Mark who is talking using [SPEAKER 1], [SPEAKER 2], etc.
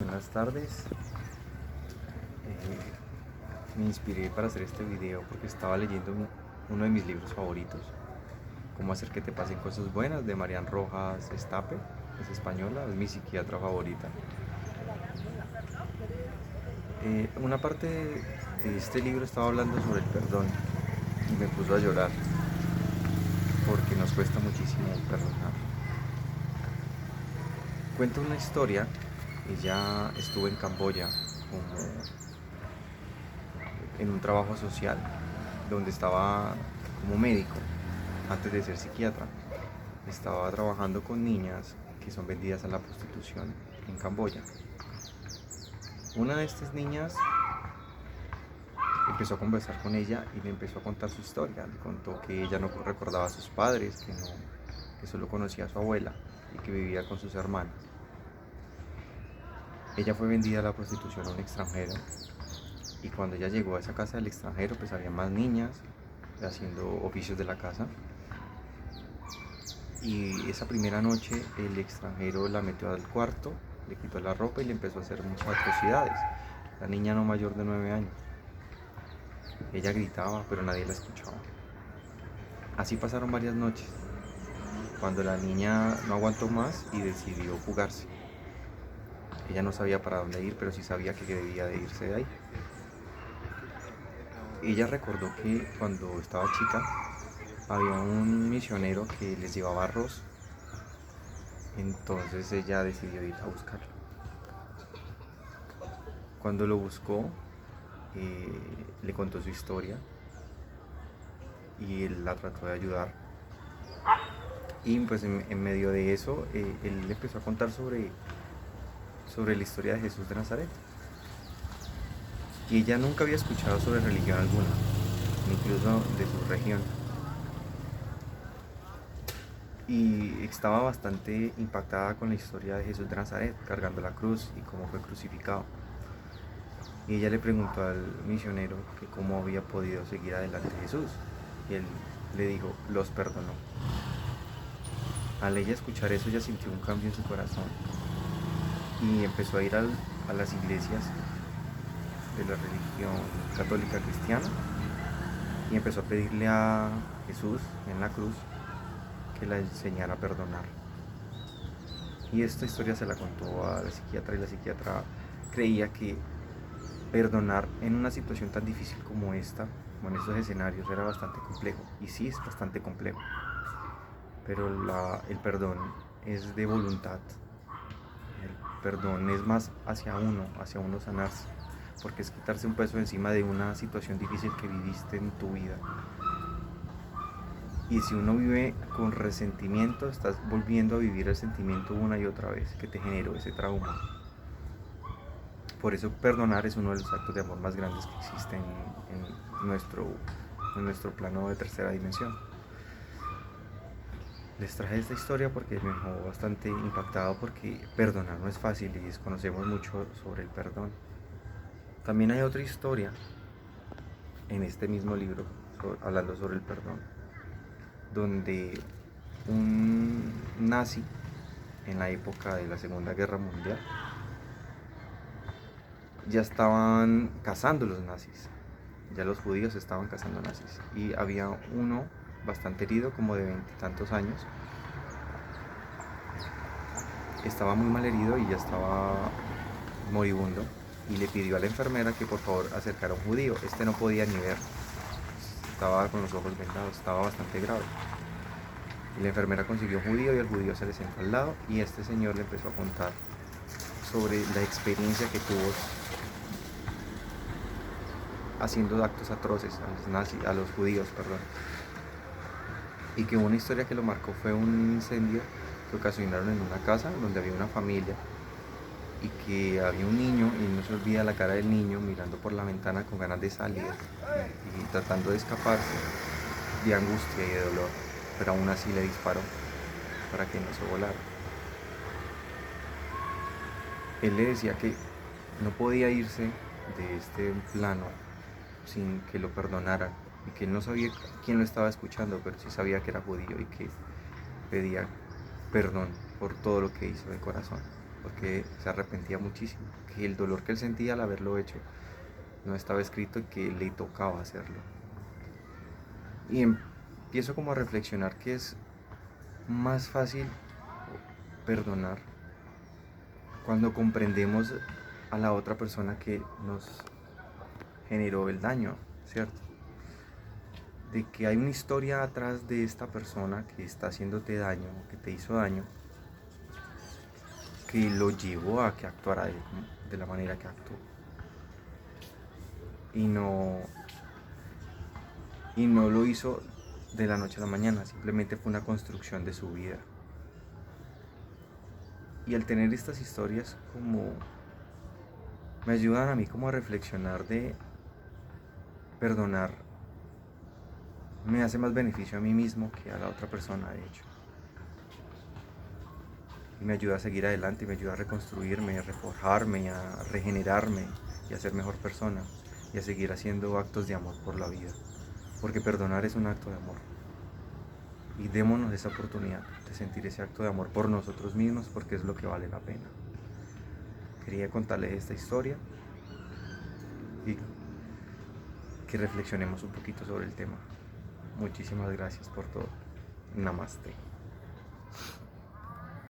[SPEAKER 1] Buenas tardes. Me inspiré para hacer este video porque estaba leyendo uno de mis libros favoritos, Cómo hacer que te pasen cosas buenas, de Marian Rojas Estape. Es española, es mi psiquiatra favorita. Una parte de este libro estaba hablando sobre el perdón y me puso a llorar porque nos cuesta muchísimo perdonar. Cuenta una historia. Ella estuvo en Camboya como en un trabajo social donde estaba como médico antes de ser psiquiatra. Estaba trabajando con niñas que son vendidas a la prostitución en Camboya. Una de estas niñas empezó a conversar con ella y le empezó a contar su historia. Le contó que ella no recordaba a sus padres, que solo conocía a su abuela y que vivía con sus hermanas. Ella fue vendida a la prostitución a un extranjero, y cuando ella llegó a esa casa del extranjero, pues había más niñas haciendo oficios de la casa. Y esa primera noche el extranjero la metió al cuarto, le quitó la ropa y le empezó a hacer muchas atrocidades. La niña no mayor de 9 años. Ella gritaba, pero nadie la escuchaba. Así pasaron varias noches, cuando la niña no aguantó más y decidió fugarse. Ella no sabía para dónde ir, pero sí sabía que debía de irse de ahí. Ella recordó que cuando estaba chica había un misionero que les llevaba arroz. Entonces ella decidió ir a buscarlo. Cuando lo buscó, le contó su historia y él la trató de ayudar. Y pues en medio de eso, él le empezó a contar sobre la historia de Jesús de Nazaret. Y ella nunca había escuchado sobre religión alguna, incluso de su región. Y estaba bastante impactada con la historia de Jesús de Nazaret, cargando la cruz y cómo fue crucificado. Y ella le preguntó al misionero que cómo había podido seguir adelante Jesús. Y él le dijo, los perdonó. Al ella escuchar eso, ella sintió un cambio en su corazón y empezó a ir a las iglesias de la religión católica cristiana y empezó a pedirle a Jesús en la cruz que la enseñara a perdonar. Y esta historia se la contó a la psiquiatra, y la psiquiatra creía que perdonar en una situación tan difícil como esta, como en estos escenarios, era bastante complejo. Y sí, es bastante complejo. Pero el perdón es de voluntad. El perdón es más hacia uno sanarse. Porque es quitarse un peso encima de una situación difícil que viviste en tu vida. Y si uno vive con resentimiento, estás volviendo a vivir el sentimiento una y otra vez que te generó ese trauma. Por eso perdonar es uno de los actos de amor más grandes que existen en nuestro plano de tercera dimensión. Les traje esta historia porque me dejó bastante impactado, porque perdonar no es fácil y desconocemos mucho sobre el perdón. También hay otra historia en este mismo libro hablando sobre el perdón, donde un nazi en la época de la Segunda Guerra Mundial, ya estaban cazando los nazis, ya los judíos estaban cazando nazis, y había uno bastante herido, como de 20 y tantos años. Estaba muy mal herido y ya estaba moribundo, y le pidió a la enfermera que por favor acercara a un judío. Este no podía ni ver, estaba con los ojos vendados, estaba bastante grave. Y la enfermera consiguió un judío y el judío se le sentó al lado, y este señor le empezó a contar sobre la experiencia que tuvo haciendo actos atroces a los nazis, a los judíos, perdón. Y que una historia que lo marcó fue un incendio que ocasionaron en una casa donde había una familia, y que había un niño, y no se olvida la cara del niño mirando por la ventana con ganas de salir y tratando de escaparse de angustia y de dolor, pero aún así le disparó para que no se volara. Él le decía que no podía irse de este plano sin que lo perdonaran, y que él no sabía quién lo estaba escuchando, pero sí sabía que era judío y que pedía perdón por todo lo que hizo de corazón. porque se arrepentía muchísimo, que el dolor que él sentía al haberlo hecho no estaba escrito y que le tocaba hacerlo. Y empiezo como a reflexionar que es más fácil perdonar cuando comprendemos a la otra persona que nos generó el daño, ¿cierto? De que hay una historia atrás de esta persona que está haciéndote daño, que te hizo daño, que lo llevó a que actuara de la manera que actuó. Y no, y no lo hizo de la noche a la mañana, simplemente fue una construcción de su vida. Y al tener estas historias como me ayudan a mí como a reflexionar de perdonar me hace más beneficio a mí mismo que a la otra persona, de hecho. Y me ayuda a seguir adelante, y me ayuda a reconstruirme, a reforjarme, a regenerarme y a ser mejor persona y a seguir haciendo actos de amor por la vida. Porque perdonar es un acto de amor. Y démonos esa oportunidad de sentir ese acto de amor por nosotros mismos, porque es lo que vale la pena. Quería contarles esta historia y que reflexionemos un poquito sobre el tema. Muchísimas gracias por todo. Namaste.